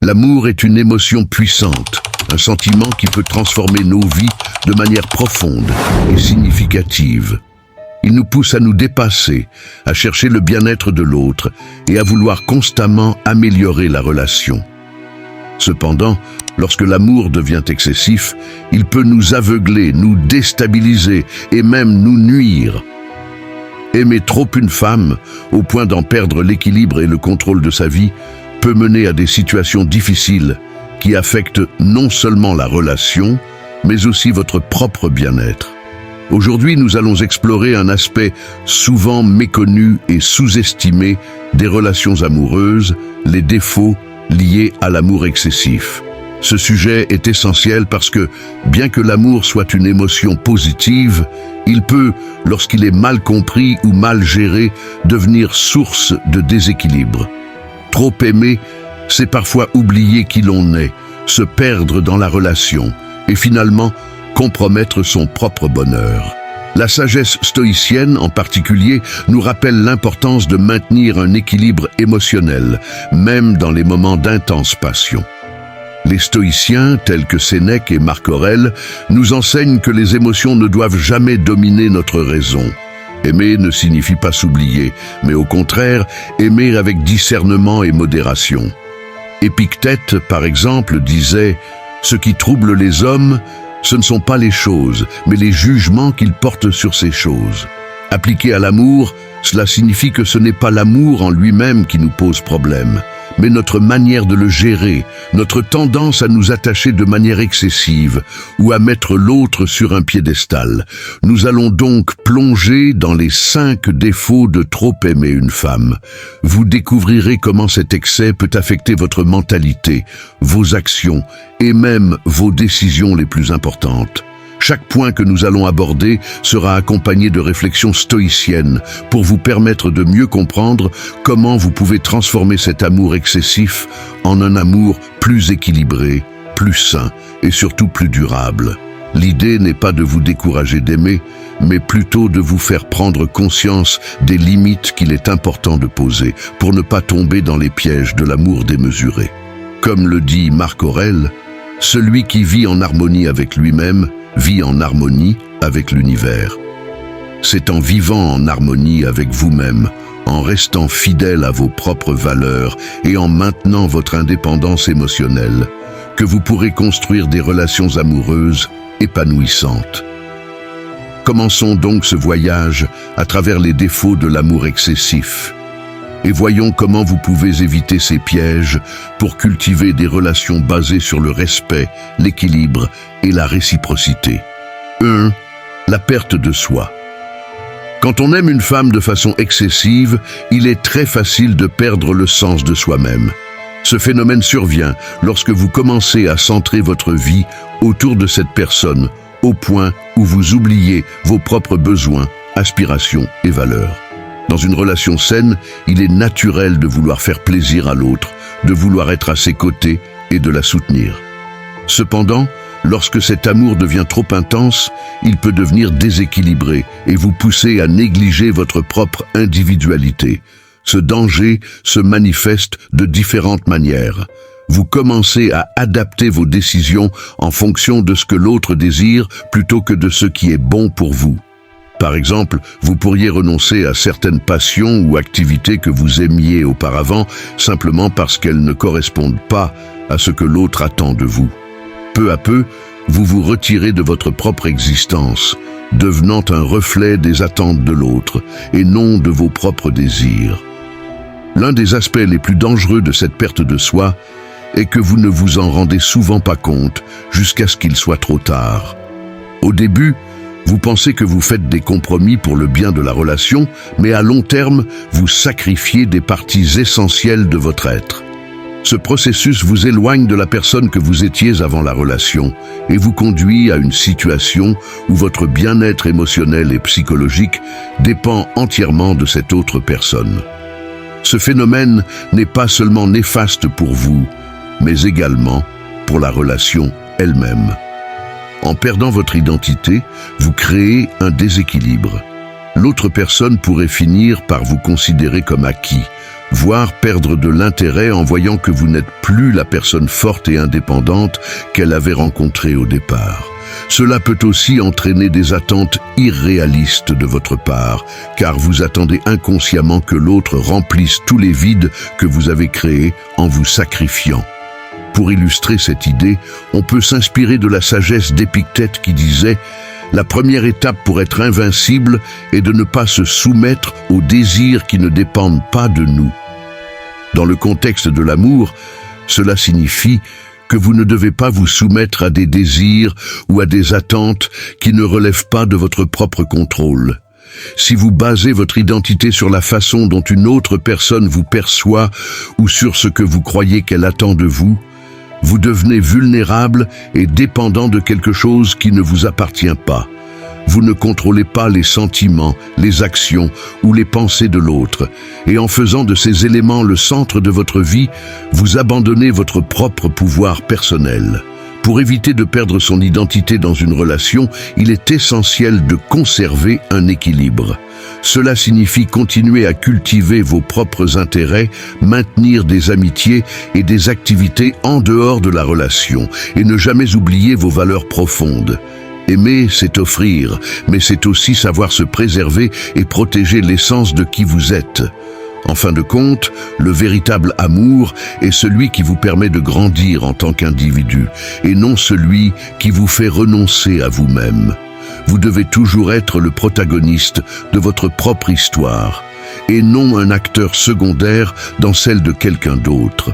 L'amour est une émotion puissante, un sentiment qui peut transformer nos vies de manière profonde et significative. Il nous pousse à nous dépasser, à chercher le bien-être de l'autre et à vouloir constamment améliorer la relation. Cependant, lorsque l'amour devient excessif, il peut nous aveugler, nous déstabiliser et même nous nuire. Aimer trop une femme, au point d'en perdre l'équilibre et le contrôle de sa vie, peut mener à des situations difficiles qui affectent non seulement la relation, mais aussi votre propre bien-être. Aujourd'hui, nous allons explorer un aspect souvent méconnu et sous-estimé des relations amoureuses, les défauts liés à l'amour excessif. Ce sujet est essentiel parce que, bien que l'amour soit une émotion positive, il peut, lorsqu'il est mal compris ou mal géré, devenir source de déséquilibre. Trop aimer, c'est parfois oublier qui l'on est, se perdre dans la relation et finalement compromettre son propre bonheur. La sagesse stoïcienne, en particulier, nous rappelle l'importance de maintenir un équilibre émotionnel, même dans les moments d'intense passion. Les stoïciens, tels que Sénèque et Marc Aurèle, nous enseignent que les émotions ne doivent jamais dominer notre raison. Aimer ne signifie pas s'oublier, mais au contraire, aimer avec discernement et modération. Épictète, par exemple, disait « Ce qui trouble les hommes, ce ne sont pas les choses, mais les jugements qu'ils portent sur ces choses. » Appliqué à l'amour, cela signifie que ce n'est pas l'amour en lui-même qui nous pose problème, mais notre manière de le gérer, notre tendance à nous attacher de manière excessive ou à mettre l'autre sur un piédestal. Nous allons donc plonger dans les 5 défauts de trop aimer une femme. Vous découvrirez comment cet excès peut affecter votre mentalité, vos actions et même vos décisions les plus importantes. Chaque point que nous allons aborder sera accompagné de réflexions stoïciennes pour vous permettre de mieux comprendre comment vous pouvez transformer cet amour excessif en un amour plus équilibré, plus sain et surtout plus durable. L'idée n'est pas de vous décourager d'aimer, mais plutôt de vous faire prendre conscience des limites qu'il est important de poser pour ne pas tomber dans les pièges de l'amour démesuré. Comme le dit Marc Aurèle, « Celui qui vit en harmonie avec lui-même vit en harmonie avec l'univers. » C'est en vivant en harmonie avec vous-même, en restant fidèle à vos propres valeurs et en maintenant votre indépendance émotionnelle, que vous pourrez construire des relations amoureuses épanouissantes. Commençons donc ce voyage à travers les défauts de l'amour excessif et voyons comment vous pouvez éviter ces pièges pour cultiver des relations basées sur le respect, l'équilibre et la réciprocité. 1. La perte de soi. Quand on aime une femme de façon excessive, il est très facile de perdre le sens de soi-même. Ce phénomène survient lorsque vous commencez à centrer votre vie autour de cette personne, au point où vous oubliez vos propres besoins, aspirations et valeurs. Dans une relation saine, il est naturel de vouloir faire plaisir à l'autre, de vouloir être à ses côtés et de la soutenir. Cependant, lorsque cet amour devient trop intense, il peut devenir déséquilibré et vous pousser à négliger votre propre individualité. Ce danger se manifeste de différentes manières. Vous commencez à adapter vos décisions en fonction de ce que l'autre désire plutôt que de ce qui est bon pour vous. Par exemple, vous pourriez renoncer à certaines passions ou activités que vous aimiez auparavant simplement parce qu'elles ne correspondent pas à ce que l'autre attend de vous. Peu à peu, vous vous retirez de votre propre existence, devenant un reflet des attentes de l'autre et non de vos propres désirs. L'un des aspects les plus dangereux de cette perte de soi est que vous ne vous en rendez souvent pas compte jusqu'à ce qu'il soit trop tard. Au début, vous pensez que vous faites des compromis pour le bien de la relation, mais à long terme, vous sacrifiez des parties essentielles de votre être. Ce processus vous éloigne de la personne que vous étiez avant la relation et vous conduit à une situation où votre bien-être émotionnel et psychologique dépend entièrement de cette autre personne. Ce phénomène n'est pas seulement néfaste pour vous, mais également pour la relation elle-même. En perdant votre identité, vous créez un déséquilibre. L'autre personne pourrait finir par vous considérer comme acquis, voire perdre de l'intérêt en voyant que vous n'êtes plus la personne forte et indépendante qu'elle avait rencontrée au départ. Cela peut aussi entraîner des attentes irréalistes de votre part, car vous attendez inconsciemment que l'autre remplisse tous les vides que vous avez créés en vous sacrifiant. Pour illustrer cette idée, on peut s'inspirer de la sagesse d'Épictète qui disait « La première étape pour être invincible est de ne pas se soumettre aux désirs qui ne dépendent pas de nous. » Dans le contexte de l'amour, cela signifie que vous ne devez pas vous soumettre à des désirs ou à des attentes qui ne relèvent pas de votre propre contrôle. Si vous basez votre identité sur la façon dont une autre personne vous perçoit ou sur ce que vous croyez qu'elle attend de vous, vous devenez vulnérable et dépendant de quelque chose qui ne vous appartient pas. Vous ne contrôlez pas les sentiments, les actions ou les pensées de l'autre, et en faisant de ces éléments le centre de votre vie, vous abandonnez votre propre pouvoir personnel. Pour éviter de perdre son identité dans une relation, il est essentiel de conserver un équilibre. Cela signifie continuer à cultiver vos propres intérêts, maintenir des amitiés et des activités en dehors de la relation, et ne jamais oublier vos valeurs profondes. Aimer, c'est offrir, mais c'est aussi savoir se préserver et protéger l'essence de qui vous êtes. En fin de compte, le véritable amour est celui qui vous permet de grandir en tant qu'individu, et non celui qui vous fait renoncer à vous-même. Vous devez toujours être le protagoniste de votre propre histoire, et non un acteur secondaire dans celle de quelqu'un d'autre.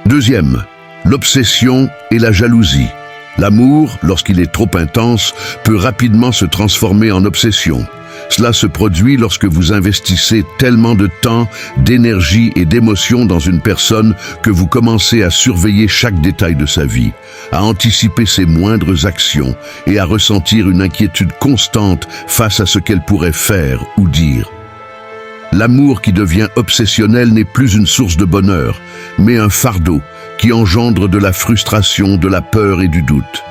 Deuxième, l'obsession et la jalousie. L'amour, lorsqu'il est trop intense, peut rapidement se transformer en obsession. Cela se produit lorsque vous investissez tellement de temps, d'énergie et d'émotion dans une personne que vous commencez à surveiller chaque détail de sa vie, à anticiper ses moindres actions et à ressentir une inquiétude constante face à ce qu'elle pourrait faire ou dire. L'amour qui devient obsessionnel n'est plus une source de bonheur, mais un fardeau qui engendre de la frustration, de la peur et du doute.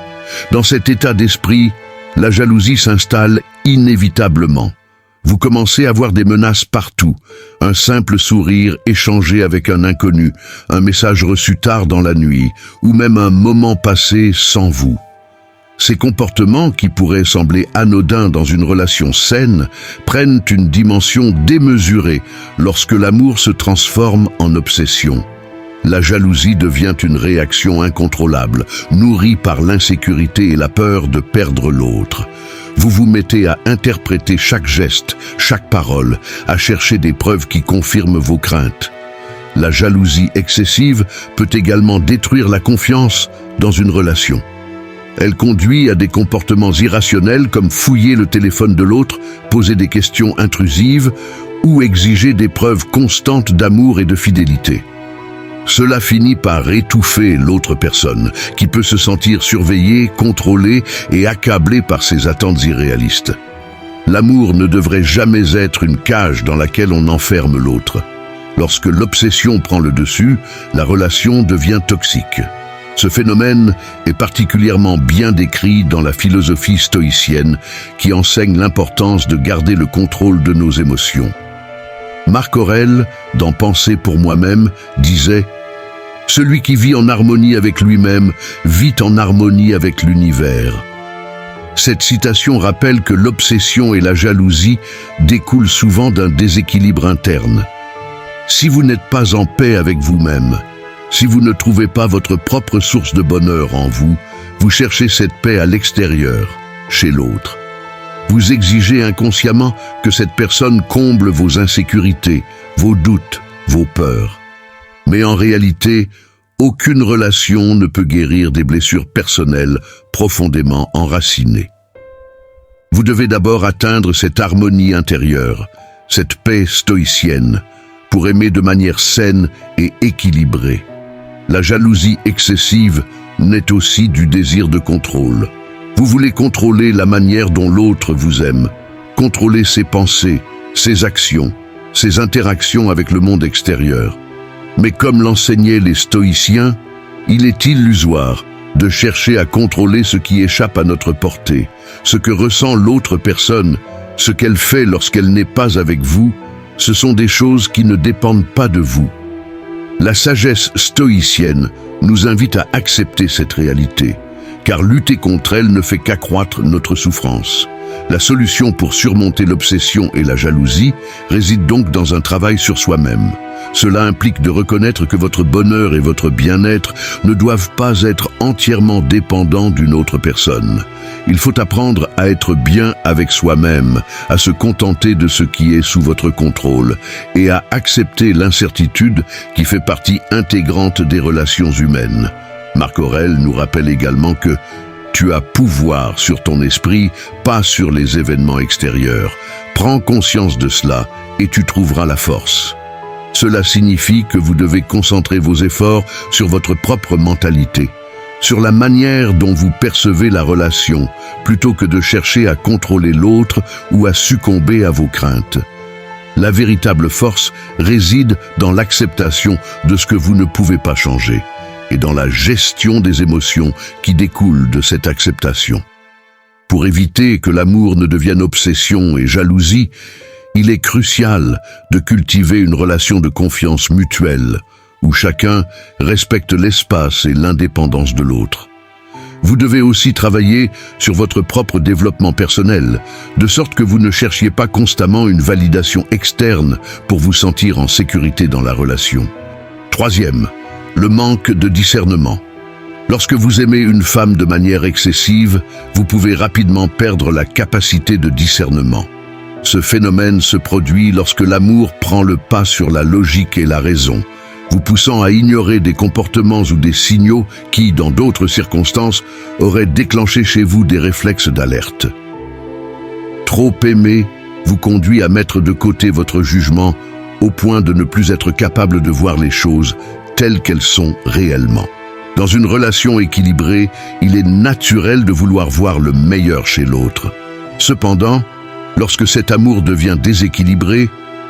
Dans cet état d'esprit, la jalousie s'installe inévitablement. Vous commencez à voir des menaces partout, un simple sourire échangé avec un inconnu, un message reçu tard dans la nuit, ou même un moment passé sans vous. Ces comportements, qui pourraient sembler anodins dans une relation saine, prennent une dimension démesurée lorsque l'amour se transforme en obsession. La jalousie devient une réaction incontrôlable, nourrie par l'insécurité et la peur de perdre l'autre. Vous vous mettez à interpréter chaque geste, chaque parole, à chercher des preuves qui confirment vos craintes. La jalousie excessive peut également détruire la confiance dans une relation. Elle conduit à des comportements irrationnels comme fouiller le téléphone de l'autre, poser des questions intrusives ou exiger des preuves constantes d'amour et de fidélité. Cela finit par étouffer l'autre personne, qui peut se sentir surveillée, contrôlée et accablée par ses attentes irréalistes. L'amour ne devrait jamais être une cage dans laquelle on enferme l'autre. Lorsque l'obsession prend le dessus, la relation devient toxique. Ce phénomène est particulièrement bien décrit dans la philosophie stoïcienne, qui enseigne l'importance de garder le contrôle de nos émotions. Marc Aurèle, dans Penser pour moi-même, disait « Celui qui vit en harmonie avec lui-même vit en harmonie avec l'univers ». Cette citation rappelle que l'obsession et la jalousie découlent souvent d'un déséquilibre interne. Si vous n'êtes pas en paix avec vous-même, si vous ne trouvez pas votre propre source de bonheur en vous, vous cherchez cette paix à l'extérieur, chez l'autre. Vous exigez inconsciemment que cette personne comble vos insécurités, vos doutes, vos peurs. Mais en réalité, aucune relation ne peut guérir des blessures personnelles profondément enracinées. Vous devez d'abord atteindre cette harmonie intérieure, cette paix stoïcienne, pour aimer de manière saine et équilibrée. La jalousie excessive naît aussi du désir de contrôle. Vous voulez contrôler la manière dont l'autre vous aime, contrôler ses pensées, ses actions, ses interactions avec le monde extérieur. Mais comme l'enseignaient les stoïciens, il est illusoire de chercher à contrôler ce qui échappe à notre portée, ce que ressent l'autre personne, ce qu'elle fait lorsqu'elle n'est pas avec vous, Ce sont des choses qui ne dépendent pas de vous. La sagesse stoïcienne nous invite à accepter cette réalité, car lutter contre elle ne fait qu'accroître notre souffrance. La solution pour surmonter l'obsession et la jalousie réside donc dans un travail sur soi-même. Cela implique de reconnaître que votre bonheur et votre bien-être ne doivent pas être entièrement dépendants d'une autre personne. Il faut apprendre à être bien avec soi-même, à se contenter de ce qui est sous votre contrôle et à accepter l'incertitude qui fait partie intégrante des relations humaines. Marc Aurèle nous rappelle également que tu as pouvoir sur ton esprit, pas sur les événements extérieurs. Prends conscience de cela et tu trouveras la force. Cela signifie que vous devez concentrer vos efforts sur votre propre mentalité, sur la manière dont vous percevez la relation, plutôt que de chercher à contrôler l'autre ou à succomber à vos craintes. La véritable force réside dans l'acceptation de ce que vous ne pouvez pas changer et dans la gestion des émotions qui découlent de cette acceptation. Pour éviter que l'amour ne devienne obsession et jalousie, il est crucial de cultiver une relation de confiance mutuelle, où chacun respecte l'espace et l'indépendance de l'autre. Vous devez aussi travailler sur votre propre développement personnel, de sorte que vous ne cherchiez pas constamment une validation externe pour vous sentir en sécurité dans la relation. Troisième, le manque de discernement. Lorsque vous aimez une femme de manière excessive, vous pouvez rapidement perdre la capacité de discernement. Ce phénomène se produit lorsque l'amour prend le pas sur la logique et la raison, vous poussant à ignorer des comportements ou des signaux qui, dans d'autres circonstances, auraient déclenché chez vous des réflexes d'alerte. Trop aimer vous conduit à mettre de côté votre jugement au point de ne plus être capable de voir les choses telles qu'elles sont réellement. Dans une relation équilibrée, il est naturel de vouloir voir le meilleur chez l'autre. Cependant, lorsque cet amour devient déséquilibré,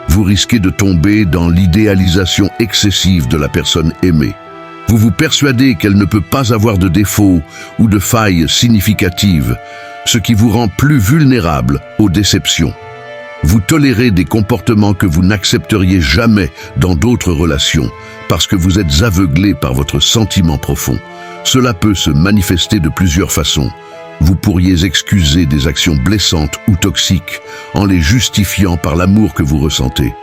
vous risquez de tomber dans l'idéalisation excessive de la personne aimée. Vous vous persuadez qu'elle ne peut pas avoir de défauts ou de failles significatives, ce qui vous rend plus vulnérable aux déceptions. Vous tolérez des comportements que vous n'accepteriez jamais dans d'autres relations parce que vous êtes aveuglé par votre sentiment profond. Cela peut se manifester de plusieurs façons. Vous pourriez excuser des actions blessantes ou toxiques en les justifiant par l'amour que vous ressentez.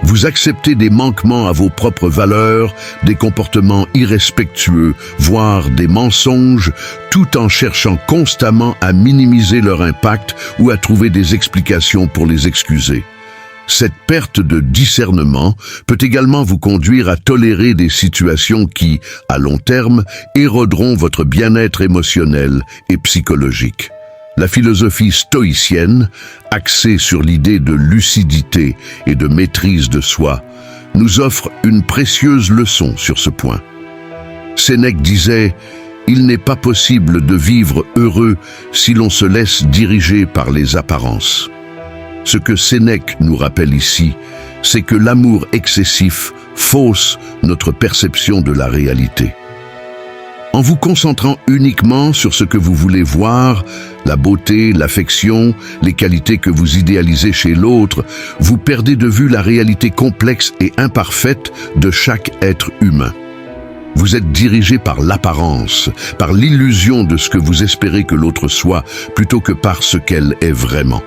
Vous acceptez des manquements à vos propres valeurs, des comportements irrespectueux, voire des mensonges, tout en cherchant constamment à minimiser leur impact ou à trouver des explications pour les excuser. Cette perte de discernement peut également vous conduire à tolérer des situations qui, à long terme, éroderont votre bien-être émotionnel et psychologique. La philosophie stoïcienne, axée sur l'idée de lucidité et de maîtrise de soi, nous offre une précieuse leçon sur ce point. Sénèque disait « Il n'est pas possible de vivre heureux si l'on se laisse diriger par les apparences ». Ce que Sénèque nous rappelle ici, c'est que l'amour excessif fausse notre perception de la réalité. En vous concentrant uniquement sur ce que vous voulez voir, la beauté, l'affection, les qualités que vous idéalisez chez l'autre, vous perdez de vue la réalité complexe et imparfaite de chaque être humain. Vous êtes dirigé par l'apparence, par l'illusion de ce que vous espérez que l'autre soit, plutôt que par ce qu'elle est vraiment.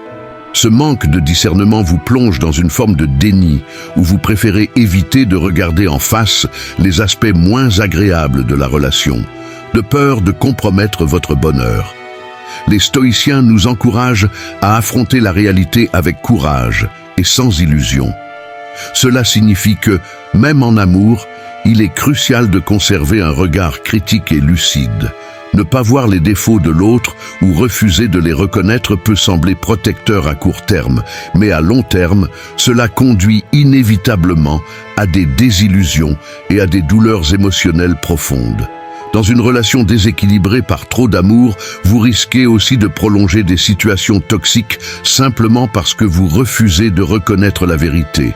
Ce manque de discernement vous plonge dans une forme de déni, où vous préférez éviter de regarder en face les aspects moins agréables de la relation, de peur de compromettre votre bonheur. Les stoïciens nous encouragent à affronter la réalité avec courage et sans illusion. Cela signifie que, même en amour, il est crucial de conserver un regard critique et lucide. Ne pas voir les défauts de l'autre ou refuser de les reconnaître peut sembler protecteur à court terme, mais à long terme, cela conduit inévitablement à des désillusions et à des douleurs émotionnelles profondes. Dans une relation déséquilibrée par trop d'amour, vous risquez aussi de prolonger des situations toxiques simplement parce que vous refusez de reconnaître la vérité.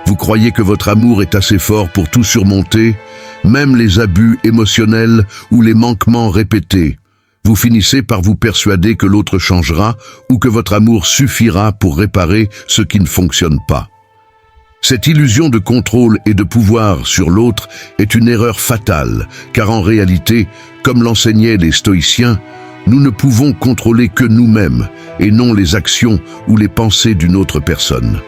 Vous croyez que votre amour est assez fort pour tout surmonter, même les abus émotionnels ou les manquements répétés. Vous finissez par vous persuader que l'autre changera ou que votre amour suffira pour réparer ce qui ne fonctionne pas. Cette illusion de contrôle et de pouvoir sur l'autre est une erreur fatale, car en réalité, comme l'enseignaient les stoïciens, nous ne pouvons contrôler que nous-mêmes et non les actions ou les pensées d'une autre personne.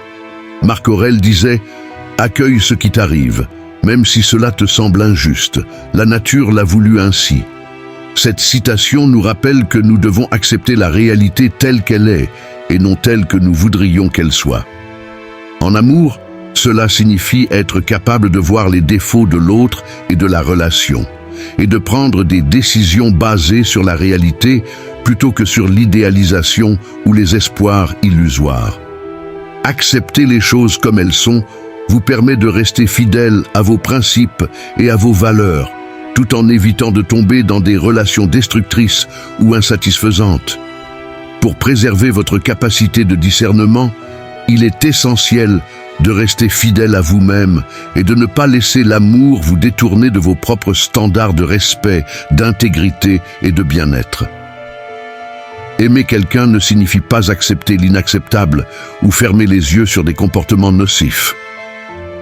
Marc Aurèle disait « Accueille ce qui t'arrive, même si cela te semble injuste, la nature l'a voulu ainsi ». Cette citation nous rappelle que nous devons accepter la réalité telle qu'elle est et non telle que nous voudrions qu'elle soit. En amour, cela signifie être capable de voir les défauts de l'autre et de la relation, et de prendre des décisions basées sur la réalité plutôt que sur l'idéalisation ou les espoirs illusoires. Accepter les choses comme elles sont vous permet de rester fidèle à vos principes et à vos valeurs, tout en évitant de tomber dans des relations destructrices ou insatisfaisantes. Pour préserver votre capacité de discernement, il est essentiel de rester fidèle à vous-même et de ne pas laisser l'amour vous détourner de vos propres standards de respect, d'intégrité et de bien-être. Aimer quelqu'un ne signifie pas accepter l'inacceptable ou fermer les yeux sur des comportements nocifs.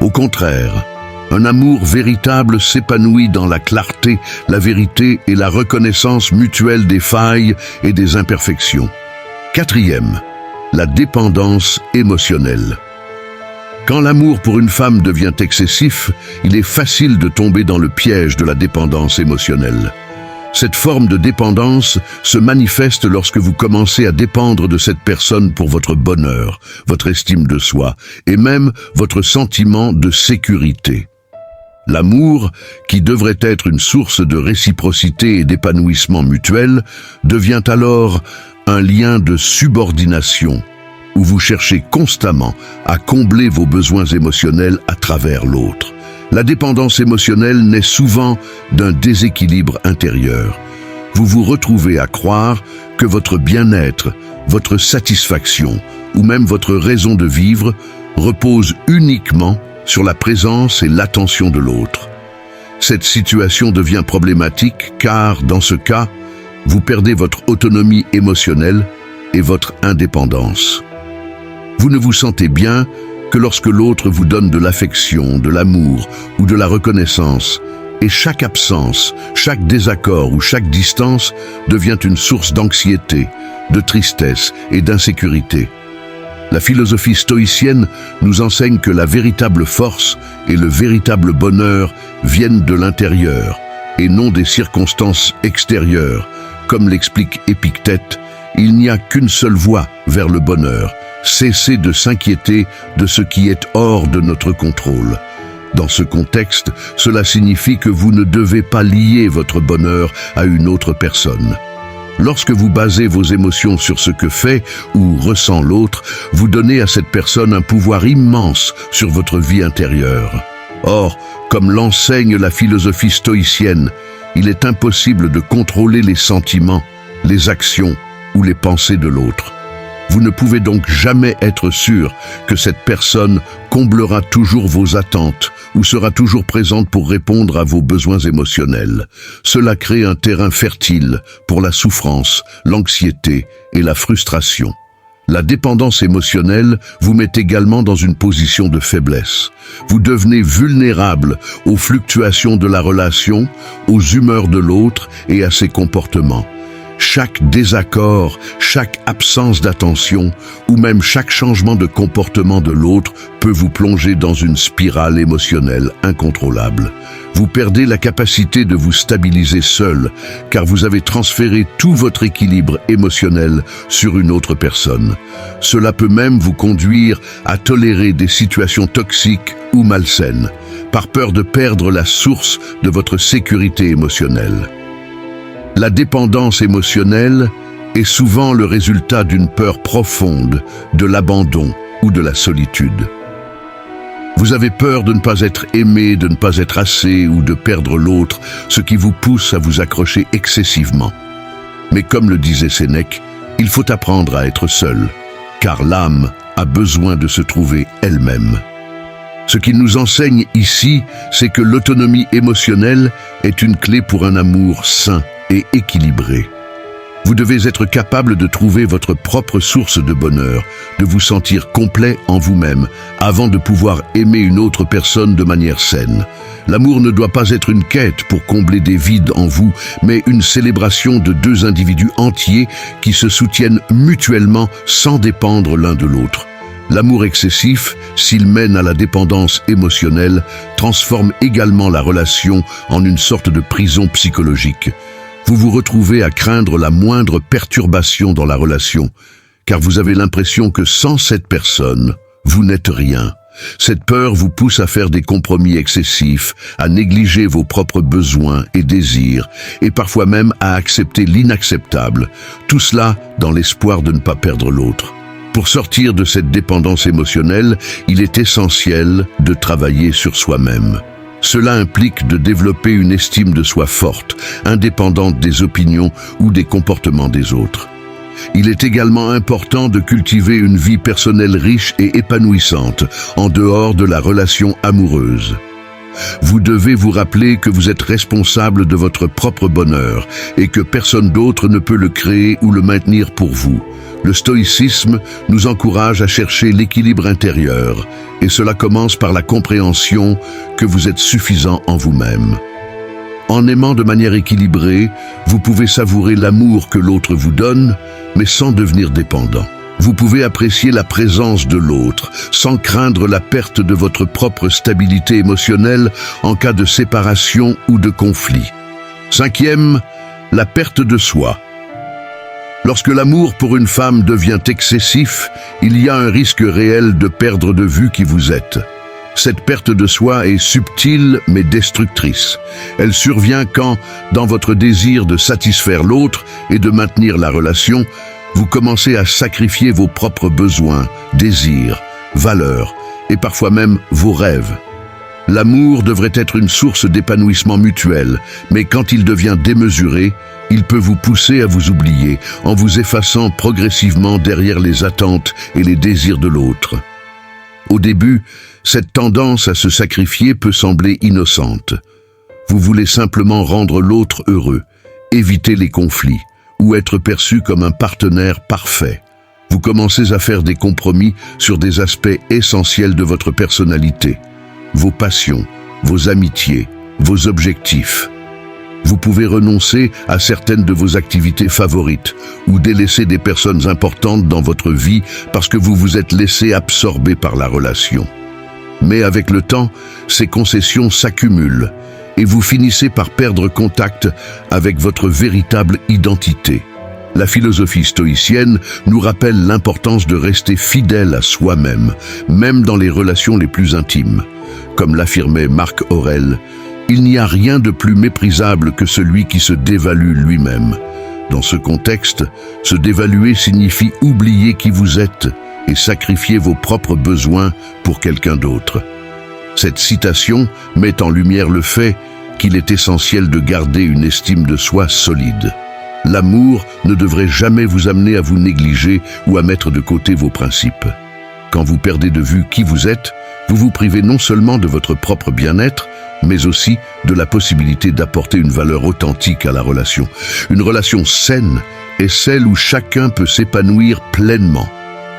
Au contraire, un amour véritable s'épanouit dans la clarté, la vérité et la reconnaissance mutuelle des failles et des imperfections. Quatrième, la dépendance émotionnelle. Quand l'amour pour une femme devient excessif, il est facile de tomber dans le piège de la dépendance émotionnelle. Cette forme de dépendance se manifeste lorsque vous commencez à dépendre de cette personne pour votre bonheur, votre estime de soi et même votre sentiment de sécurité. L'amour, qui devrait être une source de réciprocité et d'épanouissement mutuel, devient alors un lien de subordination, où vous cherchez constamment à combler vos besoins émotionnels à travers l'autre. La dépendance émotionnelle naît souvent d'un déséquilibre intérieur. Vous vous retrouvez à croire que votre bien-être, votre satisfaction ou même votre raison de vivre repose uniquement sur la présence et l'attention de l'autre. Cette situation devient problématique car, dans ce cas, vous perdez votre autonomie émotionnelle et votre indépendance. Vous ne vous sentez bien que lorsque l'autre vous donne de l'affection, de l'amour ou de la reconnaissance, et chaque absence, chaque désaccord ou chaque distance devient une source d'anxiété, de tristesse et d'insécurité. La philosophie stoïcienne nous enseigne que la véritable force et le véritable bonheur viennent de l'intérieur et non des circonstances extérieures. Comme l'explique Épictète, il n'y a qu'une seule voie vers le bonheur. Cessez de s'inquiéter de ce qui est hors de notre contrôle. Dans ce contexte, cela signifie que vous ne devez pas lier votre bonheur à une autre personne. Lorsque vous basez vos émotions sur ce que fait ou ressent l'autre, vous donnez à cette personne un pouvoir immense sur votre vie intérieure. Or, comme l'enseigne la philosophie stoïcienne, il est impossible de contrôler les sentiments, les actions ou les pensées de l'autre. Vous ne pouvez donc jamais être sûr que cette personne comblera toujours vos attentes ou sera toujours présente pour répondre à vos besoins émotionnels. Cela crée un terrain fertile pour la souffrance, l'anxiété et la frustration. La dépendance émotionnelle vous met également dans une position de faiblesse. Vous devenez vulnérable aux fluctuations de la relation, aux humeurs de l'autre et à ses comportements. Chaque désaccord, chaque absence d'attention ou même chaque changement de comportement de l'autre peut vous plonger dans une spirale émotionnelle incontrôlable. Vous perdez la capacité de vous stabiliser seul car vous avez transféré tout votre équilibre émotionnel sur une autre personne. Cela peut même vous conduire à tolérer des situations toxiques ou malsaines, par peur de perdre la source de votre sécurité émotionnelle. La dépendance émotionnelle est souvent le résultat d'une peur profonde de l'abandon ou de la solitude. Vous avez peur de ne pas être aimé, de ne pas être assez ou de perdre l'autre, ce qui vous pousse à vous accrocher excessivement. Mais comme le disait Sénèque, il faut apprendre à être seul, car l'âme a besoin de se trouver elle-même. Ce qu'il nous enseigne ici, c'est que l'autonomie émotionnelle est une clé pour un amour sain et équilibré. Vous devez être capable de trouver votre propre source de bonheur, de vous sentir complet en vous-même, avant de pouvoir aimer une autre personne de manière saine. L'amour ne doit pas être une quête pour combler des vides en vous, mais une célébration de deux individus entiers qui se soutiennent mutuellement sans dépendre l'un de l'autre. L'amour excessif, s'il mène à la dépendance émotionnelle, transforme également la relation en une sorte de prison psychologique. Vous vous retrouvez à craindre la moindre perturbation dans la relation, car vous avez l'impression que sans cette personne, vous n'êtes rien. Cette peur vous pousse à faire des compromis excessifs, à négliger vos propres besoins et désirs, et parfois même à accepter l'inacceptable, tout cela dans l'espoir de ne pas perdre l'autre. Pour sortir de cette dépendance émotionnelle, il est essentiel de travailler sur soi-même. Cela implique de développer une estime de soi forte, indépendante des opinions ou des comportements des autres. Il est également important de cultiver une vie personnelle riche et épanouissante, en dehors de la relation amoureuse. Vous devez vous rappeler que vous êtes responsable de votre propre bonheur et que personne d'autre ne peut le créer ou le maintenir pour vous. Le stoïcisme nous encourage à chercher l'équilibre intérieur, et cela commence par la compréhension que vous êtes suffisant en vous-même. En aimant de manière équilibrée, vous pouvez savourer l'amour que l'autre vous donne, mais sans devenir dépendant. Vous pouvez apprécier la présence de l'autre, sans craindre la perte de votre propre stabilité émotionnelle en cas de séparation ou de conflit. Cinquième, la perte de soi. Lorsque l'amour pour une femme devient excessif, il y a un risque réel de perdre de vue qui vous êtes. Cette perte de soi est subtile mais destructrice. Elle survient quand, dans votre désir de satisfaire l'autre et de maintenir la relation, vous commencez à sacrifier vos propres besoins, désirs, valeurs et parfois même vos rêves. L'amour devrait être une source d'épanouissement mutuel, mais quand il devient démesuré, il peut vous pousser à vous oublier en vous effaçant progressivement derrière les attentes et les désirs de l'autre. Au début, cette tendance à se sacrifier peut sembler innocente. Vous voulez simplement rendre l'autre heureux, éviter les conflits ou être perçu comme un partenaire parfait. Vous commencez à faire des compromis sur des aspects essentiels de votre personnalité, vos passions, vos amitiés, vos objectifs. Vous pouvez renoncer à certaines de vos activités favorites ou délaisser des personnes importantes dans votre vie parce que vous vous êtes laissé absorber par la relation. Mais avec le temps, ces concessions s'accumulent et vous finissez par perdre contact avec votre véritable identité. La philosophie stoïcienne nous rappelle l'importance de rester fidèle à soi-même, même dans les relations les plus intimes. Comme l'affirmait Marc Aurèle, il n'y a rien de plus méprisable que celui qui se dévalue lui-même. Dans ce contexte, se dévaluer signifie oublier qui vous êtes et sacrifier vos propres besoins pour quelqu'un d'autre. Cette citation met en lumière le fait qu'il est essentiel de garder une estime de soi solide. L'amour ne devrait jamais vous amener à vous négliger ou à mettre de côté vos principes. Quand vous perdez de vue qui vous êtes, vous vous privez non seulement de votre propre bien-être, mais aussi de la possibilité d'apporter une valeur authentique à la relation. Une relation saine est celle où chacun peut s'épanouir pleinement,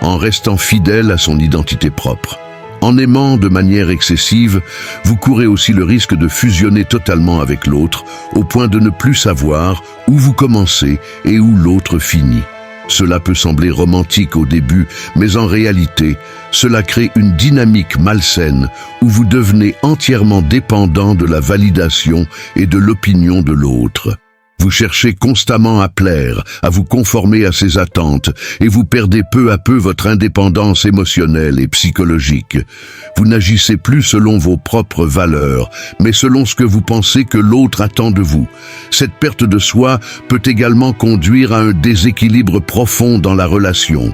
en restant fidèle à son identité propre. En aimant de manière excessive, vous courez aussi le risque de fusionner totalement avec l'autre, au point de ne plus savoir où vous commencez et où l'autre finit. Cela peut sembler romantique au début, mais en réalité, cela crée une dynamique malsaine où vous devenez entièrement dépendant de la validation et de l'opinion de l'autre. Vous cherchez constamment à plaire, à vous conformer à ses attentes, et vous perdez peu à peu votre indépendance émotionnelle et psychologique. Vous n'agissez plus selon vos propres valeurs, mais selon ce que vous pensez que l'autre attend de vous. Cette perte de soi peut également conduire à un déséquilibre profond dans la relation.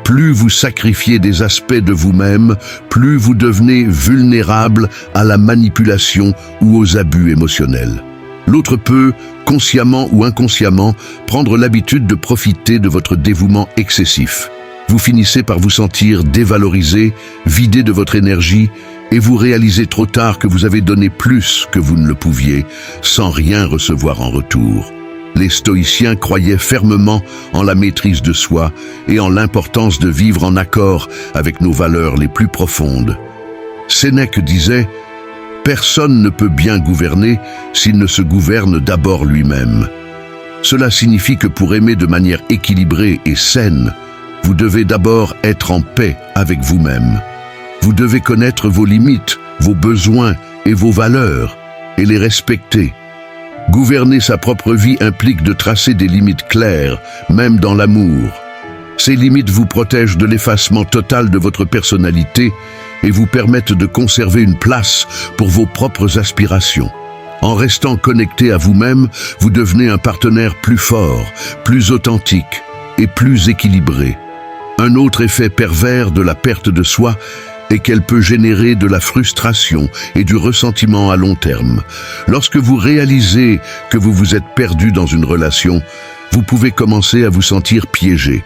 Plus vous sacrifiez des aspects de vous-même, plus vous devenez vulnérable à la manipulation ou aux abus émotionnels. L'autre peut, consciemment ou inconsciemment, prendre l'habitude de profiter de votre dévouement excessif. Vous finissez par vous sentir dévalorisé, vidé de votre énergie, et vous réalisez trop tard que vous avez donné plus que vous ne le pouviez, sans rien recevoir en retour. Les stoïciens croyaient fermement en la maîtrise de soi et en l'importance de vivre en accord avec nos valeurs les plus profondes. Sénèque disait « Personne ne peut bien gouverner s'il ne se gouverne d'abord lui-même ». Cela signifie que pour aimer de manière équilibrée et saine, vous devez d'abord être en paix avec vous-même. Vous devez connaître vos limites, vos besoins et vos valeurs, et les respecter. Gouverner sa propre vie implique de tracer des limites claires, même dans l'amour. Ces limites vous protègent de l'effacement total de votre personnalité et vous permettent de conserver une place pour vos propres aspirations. En restant connecté à vous-même, vous devenez un partenaire plus fort, plus authentique et plus équilibré. Un autre effet pervers de la perte de soi est qu'elle peut générer de la frustration et du ressentiment à long terme. Lorsque vous réalisez que vous vous êtes perdu dans une relation, vous pouvez commencer à vous sentir piégé.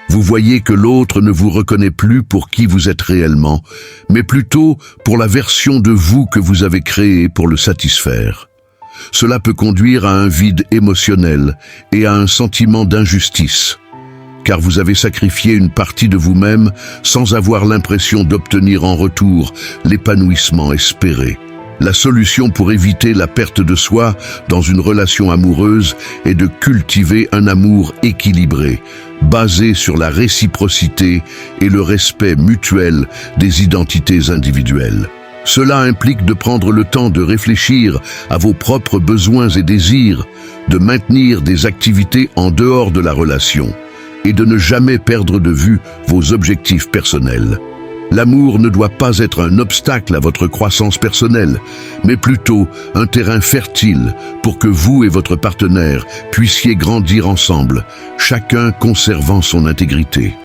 Vous voyez que l'autre ne vous reconnaît plus pour qui vous êtes réellement, mais plutôt pour la version de vous que vous avez créée pour le satisfaire. Cela peut conduire à un vide émotionnel et à un sentiment d'injustice, car vous avez sacrifié une partie de vous-même sans avoir l'impression d'obtenir en retour l'épanouissement espéré. La solution pour éviter la perte de soi dans une relation amoureuse est de cultiver un amour équilibré, basé sur la réciprocité et le respect mutuel des identités individuelles. Cela implique de prendre le temps de réfléchir à vos propres besoins et désirs, de maintenir des activités en dehors de la relation et de ne jamais perdre de vue vos objectifs personnels. L'amour ne doit pas être un obstacle à votre croissance personnelle, mais plutôt un terrain fertile pour que vous et votre partenaire puissiez grandir ensemble, chacun conservant son intégrité.